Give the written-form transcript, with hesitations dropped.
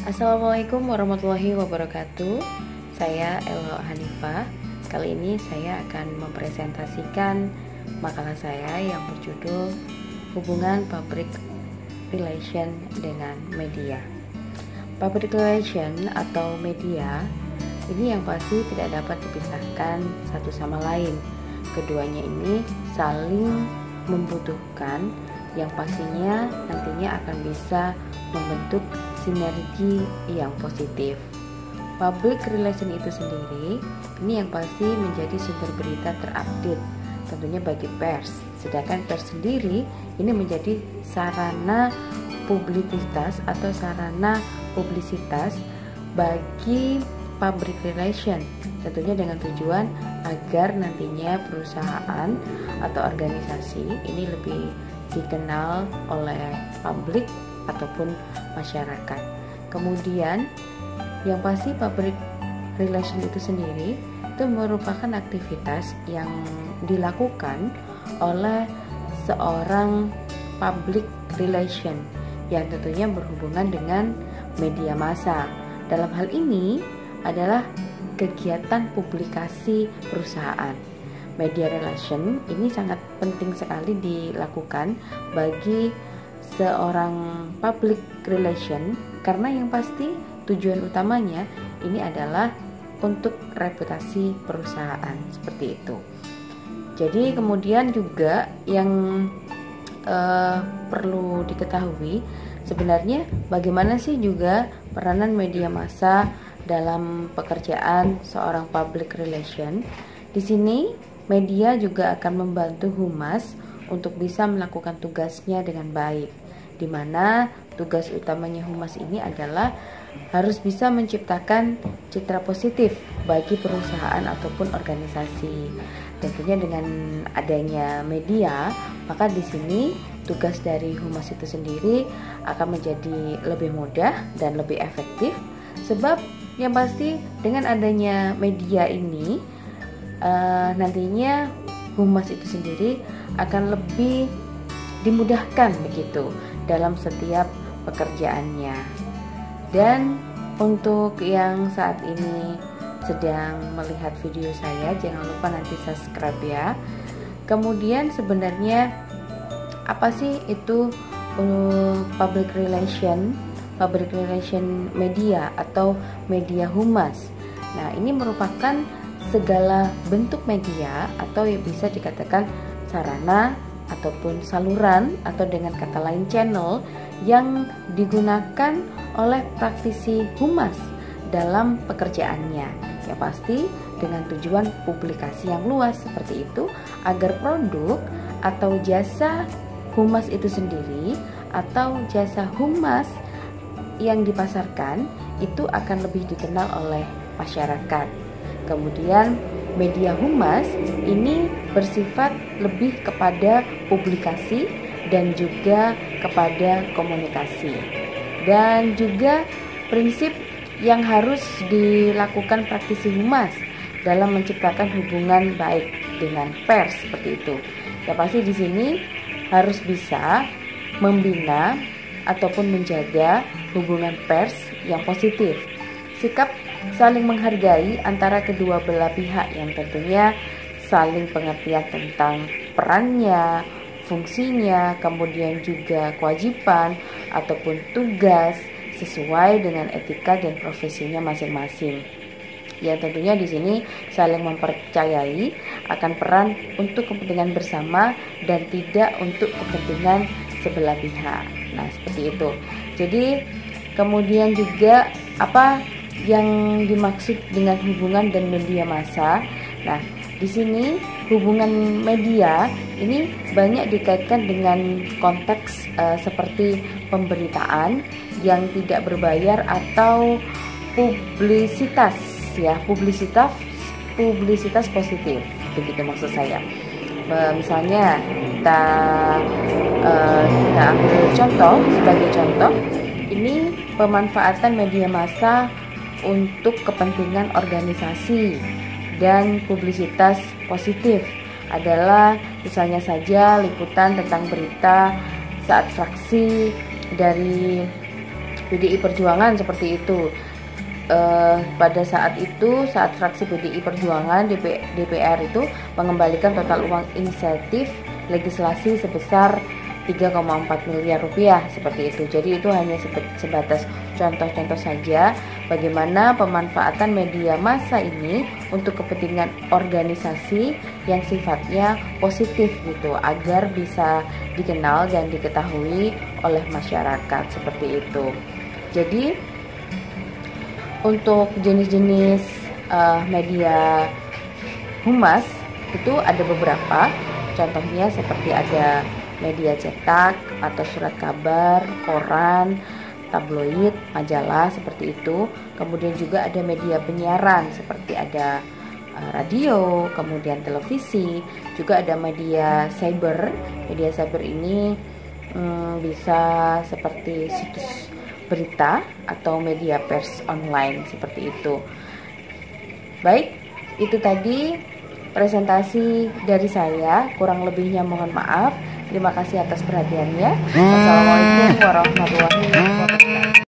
Assalamualaikum warahmatullahi wabarakatuh. Saya Elo Hanifah. Kali ini saya akan mempresentasikan makalah saya yang berjudul Hubungan Public Relation dengan Media. Public Relation atau media ini yang pasti tidak dapat dipisahkan satu sama lain. Keduanya ini saling membutuhkan, yang pastinya nantinya akan bisa membentuk sinergi yang positif. Public relation itu sendiri ini yang pasti menjadi sumber berita terupdate tentunya bagi pers. Sedangkan pers sendiri ini menjadi sarana publisitas atau sarana publisitas bagi public relation, tentunya dengan tujuan agar nantinya perusahaan atau organisasi ini lebih dikenal oleh publik ataupun masyarakat. Kemudian yang pasti public relation itu sendiri itu merupakan aktivitas yang dilakukan oleh seorang public relation yang tentunya berhubungan dengan media massa. Dalam hal ini adalah kegiatan publikasi perusahaan. Media relation ini sangat penting sekali dilakukan bagi seorang public relation karena yang pasti tujuan utamanya ini adalah untuk reputasi perusahaan, seperti itu. Jadi kemudian juga yang perlu diketahui sebenarnya bagaimana sih juga peranan media massa dalam pekerjaan seorang public relation. Di sini media juga akan membantu humas untuk bisa melakukan tugasnya dengan baik, di mana tugas utamanya humas ini adalah harus bisa menciptakan citra positif bagi perusahaan ataupun organisasi. Tentunya dengan adanya media, maka di sini tugas dari humas itu sendiri akan menjadi lebih mudah dan lebih efektif, sebab yang pasti dengan adanya media ini nantinya humas itu sendiri akan lebih dimudahkan begitu dalam setiap pekerjaannya. Dan untuk yang saat ini sedang melihat video saya, jangan lupa nanti subscribe ya. Kemudian sebenarnya apa sih itu public relation media atau media humas? Nah, ini merupakan segala bentuk media atau yang bisa dikatakan sarana ataupun saluran atau dengan kata lain channel yang digunakan oleh praktisi humas dalam pekerjaannya. Ya pasti dengan tujuan publikasi yang luas seperti itu agar produk atau jasa humas itu sendiri atau jasa humas yang dipasarkan itu akan lebih dikenal oleh masyarakat. Kemudian media humas ini bersifat lebih kepada publikasi dan juga kepada komunikasi. Dan juga prinsip yang harus dilakukan praktisi humas dalam menciptakan hubungan baik dengan pers seperti itu. Ya pasti di sini harus bisa membina ataupun menjaga hubungan pers yang positif. Sikap saling menghargai antara kedua belah pihak yang tentunya saling pengertian tentang perannya, fungsinya, kemudian juga kewajiban ataupun tugas sesuai dengan etika dan profesinya masing-masing. Yang tentunya di sini saling mempercayai akan peran untuk kepentingan bersama dan tidak untuk kepentingan sebelah pihak. Nah, seperti itu. Jadi kemudian juga apa yang dimaksud dengan hubungan dan media massa? Nah, di sini hubungan media ini banyak dikaitkan dengan konteks seperti pemberitaan yang tidak berbayar atau publisitas ya, publisitas positif, begitu maksud saya. Misalnya kita ambil contoh, sebagai contoh ini pemanfaatan media massa untuk kepentingan organisasi dan publisitas positif adalah misalnya saja liputan tentang berita saat fraksi dari PDI Perjuangan seperti itu. Pada saat itu, saat fraksi PDI Perjuangan DPR itu mengembalikan total uang insentif legislasi sebesar 3,4 miliar rupiah seperti itu. Jadi itu hanya sebatas contoh-contoh saja bagaimana pemanfaatan media massa ini untuk kepentingan organisasi yang sifatnya positif gitu, agar bisa dikenal dan diketahui oleh masyarakat seperti itu. Jadi untuk jenis-jenis media humas itu ada beberapa, contohnya seperti ada media cetak atau surat kabar, koran, tabloid, majalah seperti itu. Kemudian juga ada media penyiaran seperti ada radio, kemudian televisi, juga ada media cyber. Media cyber ini bisa seperti situs berita atau media pers online seperti itu. Baik, itu tadi presentasi dari saya, kurang lebihnya mohon maaf. Terima kasih atas perhatiannya. Wassalamualaikum warahmatullahi wabarakatuh.